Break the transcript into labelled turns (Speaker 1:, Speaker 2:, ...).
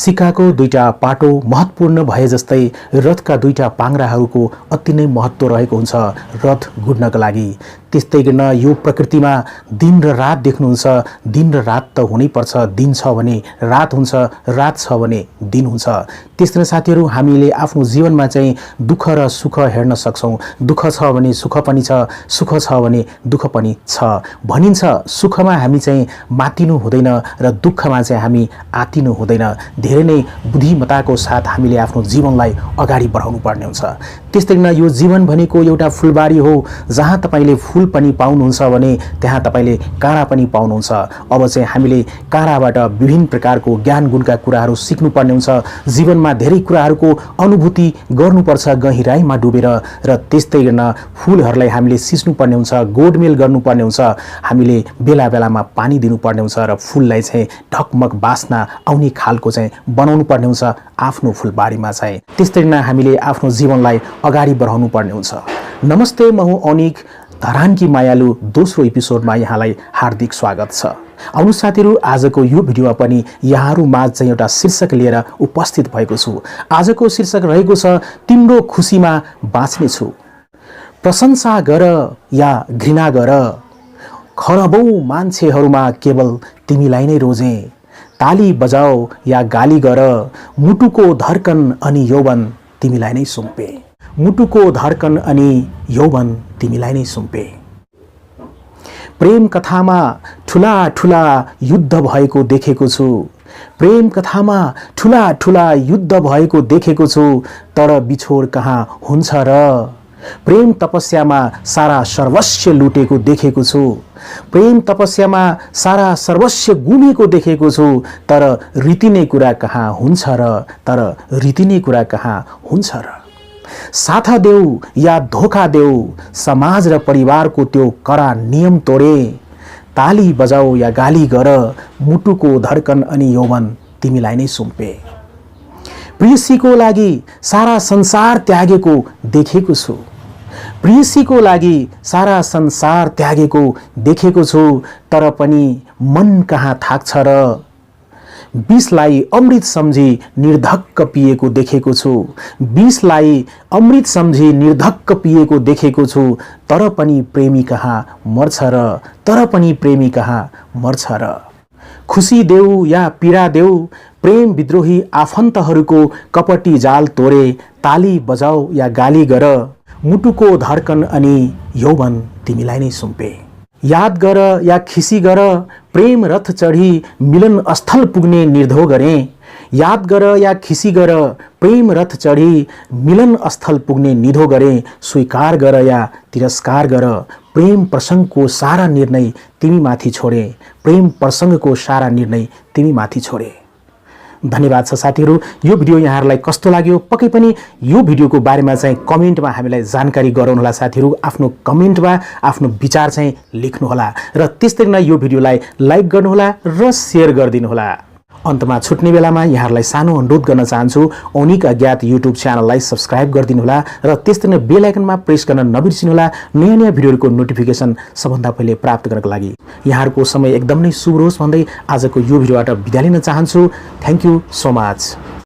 Speaker 1: सिक्काको दुईटा पाटो महत्त्वपूर्ण भए जस्तै रथका दुईटा पाङ्राहरूको अति नै महत्त्व रहेको हुन्छ रथ गुड्नका लागि। त्यस्तै गर्न यो प्रकृतिमा दिन र रात देख्नुहुन्छ, दिन र रात त हुनैपर्छ। दिन छ भने रात हुन्छ, रात छ भने दिन हुन्छ। त्यसरी साथीहरू हामीले आफ्नो जीवनमा चाहिँ दुःख र सुख हेर्न सक्छौँ। दुःख छ भने सुख पनि छ, सुख छ भने दुःख पनि छ। भनिन्छ सुखमा हामी चाहिँ मातिनु हुँदैन र दुःखमा चाहिँ हामी आतिनु हुँदैन। धेरै नै बुद्धिमत्ताको साथ हामीले आफ्नो जीवनलाई अगाडि बढाउनु पर्ने हुन्छ। त्यस्तै गर्न यो जीवन भनेको एउटा फुलबारी हो, जहाँ तपाईले फुल पनि पाउनुहुन्छ भने त्यहाँ तपाईले काँडा पनि पाउनुहुन्छ। अब चाहिँ हामीले काँडाबाट विभिन्न प्रकारको ज्ञान गुणका कुराहरू सिक्नुपर्ने हुन्छ। जीवनमा धेरै कुराहरूको अनुभूति गर्नुपर्छ गहिराईमा डुबेर, र त्यस्तै गर्न फुलहरूलाई हामीले सिच्नुपर्ने हुन्छ, गोडमेल गर्नुपर्ने हुन्छ। हामीले बेला बेलामा पानी दिनुपर्ने हुन्छ र फुललाई चाहिँ ढकमक बास्ना आउने खालको चाहिँ बनाउनु पर्ने हुन्छ आफ्नो फुलबारीमा चाहिँ। त्यस्तै गर्न हामीले आफ्नो जीवनलाई अगाडि बढाउनु पर्ने हुन्छ। नमस्ते, म हुँ अनिक, धरानकी मायालु दोस्रो एपिसोडमा यहाँलाई हार्दिक स्वागत छ। आउनु साथीहरू, आजको यो भिडियोमा पनि यहाँहरू माझ चाहिँ एउटा शीर्षक लिएर उपस्थित भएको छु। आजको शीर्षक रहेको छ तिम्रो खुसीमा बाँच्नेछु। प्रशंसा गर या घृणा गर, खरबौं मान्छेहरूमा केवल तिमीलाई नै रोजे। ताली बजाओ या गाली गर, मुटुको धड्कन अनि यौवन तिमीलाई नै सुम्पे। मुटुको धड्कन अनि यौवन तिमीलाई नै सुम्पे। प्रेम कथामा ठुला ठुला युद्ध भएको देखेको छु। प्रेम कथामा ठुला ठुला युद्ध भएको देखेको छु, तर बिछोड कहाँ हुन्छ र। प्रेम तपस्यामा सारा सर्वस्व लुटेको देखेको छु। प्रेम तपस्यामा सारा सर्वस्व गुमेको देखेको छु, तर रीतिने कुरा कहाँ हुन्छ र। तर रीतिने कुरा कहाँ हुन्छ र। साथ देऊ या धोखा देऊ, समाज र परिवारको त्यो कडा नियम तोडे। ताली बजाऊ या गाली गर, मुटुको धड्कन अनि यौवन तिमीलाई नै सुम्पे। प्रेयसीको लागि सारा संसार त्यागेको देखेको छु। प्रेयसीको लागि सारा संसार त्यागेको देखेको छु, तर पनि मन कहाँ थाक्छ र। विषलाई अमृत सम्झी निर्धक्क पिएको देखेको छु। विषलाई अमृत सम्झी निर्धक्क पिएको देखेको छु, तर पनि प्रेमी कहाँ मर्छ र। तर पनि प्रेमी कहाँ मर्छ र। खुसी देऊ या पीडा देऊ, प्रेम विद्रोही आफन्तहरूको कपटी जाल तोडे। ताली बजाऊ या गाली गर, मुटुको धड्कन अनि यौवन तिमीलाई नै सुम्पे। याद गर या खिसी गर, प्रेम रथ चढी मिलन स्थल पुग्ने निर्धो गरे। याद गर या खिसी गर, प्रेम रथ चढी मिलन स्थल पुग्ने निधो गरे। स्वीकार गर या तिरस्कार गर, प्रेम प्रसङ्गको सारा निर्णय तिमी माथि छोडे। प्रेम प्रसङ्गको सारा निर्णय तिमी माथि छोडे। धन्यवाद छ साथीहरू। यो भिडियो यहाँहरूलाई कस्तो लाग्यो पक्कै पनि यो भिडियोको बारेमा चाहिँ कमेन्टमा हामीलाई जानकारी गराउनुहोला साथीहरू। आफ्नो कमेन्टमा आफ्नो विचार चाहिँ लेख्नुहोला र त्यस्तै गर्न यो भिडियोलाई लाइक गर्नुहोला र सेयर गरिदिनुहोला। अन्तमा छुट्ने बेलामा यहाँहरूलाई सानो अनुरोध गर्न चाहन्छु, ओनिक अज्ञात युट्युब च्यानललाई सब्स्क्राइब गरिदिनुहोला र त्यस्तै नै बेल आइकनमा प्रेस गर्न नबिर्सिनुहोला नयाँ नयाँ भिडियोहरूको नोटिफिकेसन सबभन्दा पहिले प्राप्त गर्नको लागि। यहाँहरूको समय एकदम नै शुभ होस् भन्दै आजको यो भिडियोबाट बिदा लिन चाहन्छु। Thank you so much.